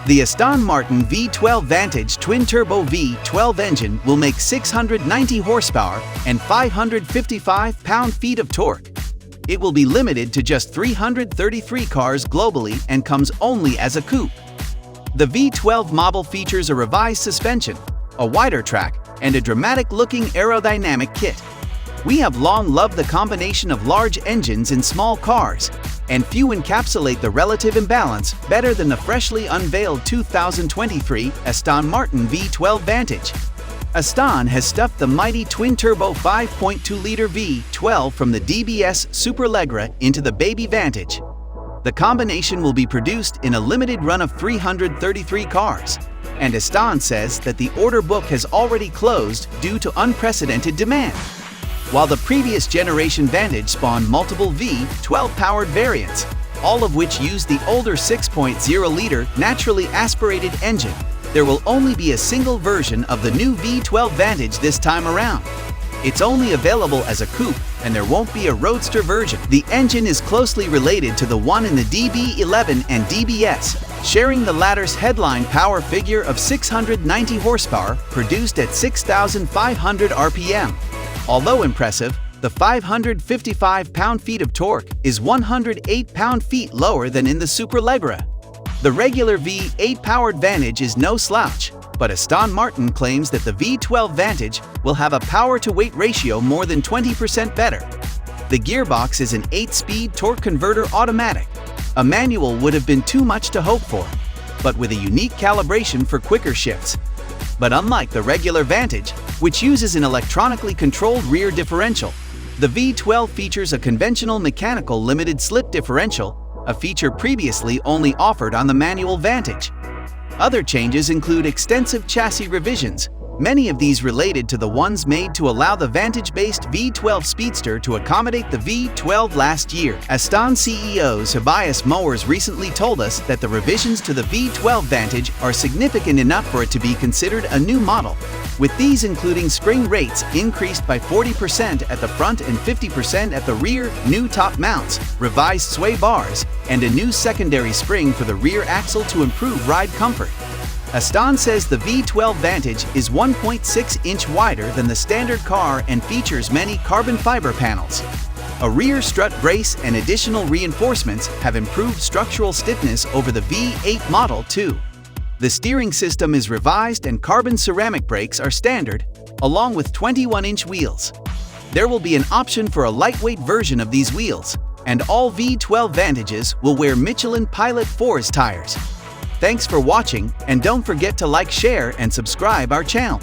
The Aston Martin V12 Vantage twin-turbo V12 engine will make 690 horsepower and 555 pound-feet of torque. It will be limited to just 333 cars globally and comes only as a coupe. The V12 model features a revised suspension, a wider track, and a dramatic-looking aerodynamic kit. We have long loved the combination of large engines in small cars, and few encapsulate the relative imbalance better than the freshly unveiled 2023 Aston Martin V12 Vantage. Aston has stuffed the mighty twin-turbo 5.2-liter V12 from the DBS Superleggera into the baby Vantage. The combination will be produced in a limited run of 333 cars, and Aston says that the order book has already closed due to unprecedented demand. While the previous generation Vantage spawned multiple V12-powered variants, all of which used the older 6.0-liter naturally aspirated engine, there will only be a single version of the new V12 Vantage this time around. It's only available as a coupe, and there won't be a roadster version. The engine is closely related to the one in the DB11 and DBS, sharing the latter's headline power figure of 690 horsepower produced at 6,500 RPM. Although impressive, the 555 pound-feet of torque is 108 pound-feet lower than in the Superleggera. The regular V8-powered Vantage is no slouch, but Aston Martin claims that the V12 Vantage will have a power-to-weight ratio more than 20% better. The gearbox is an 8-speed torque converter automatic. A manual would have been too much to hope for, but with a unique calibration for quicker shifts. But unlike the regular Vantage, which uses an electronically controlled rear differential, the V12 features a conventional mechanical limited slip differential, a feature previously only offered on the manual Vantage. Other changes include extensive chassis revisions, many of these related to the ones made to allow the Vantage-based V12 Speedster to accommodate the V12 last year. Aston CEO Tobias Mowers recently told us that the revisions to the V12 Vantage are significant enough for it to be considered a new model, with these including spring rates increased by 40% at the front and 50% at the rear, new top mounts, revised sway bars, and a new secondary spring for the rear axle to improve ride comfort. Aston says the V12 Vantage is 1.6-inch wider than the standard car and features many carbon fiber panels. A rear strut brace and additional reinforcements have improved structural stiffness over the V8 model too. The steering system is revised and carbon ceramic brakes are standard, along with 21-inch wheels. There will be an option for a lightweight version of these wheels, and all V12 Vantages will wear Michelin Pilot 4's tires. Thanks for watching, and don't forget to like, share, and subscribe our channel.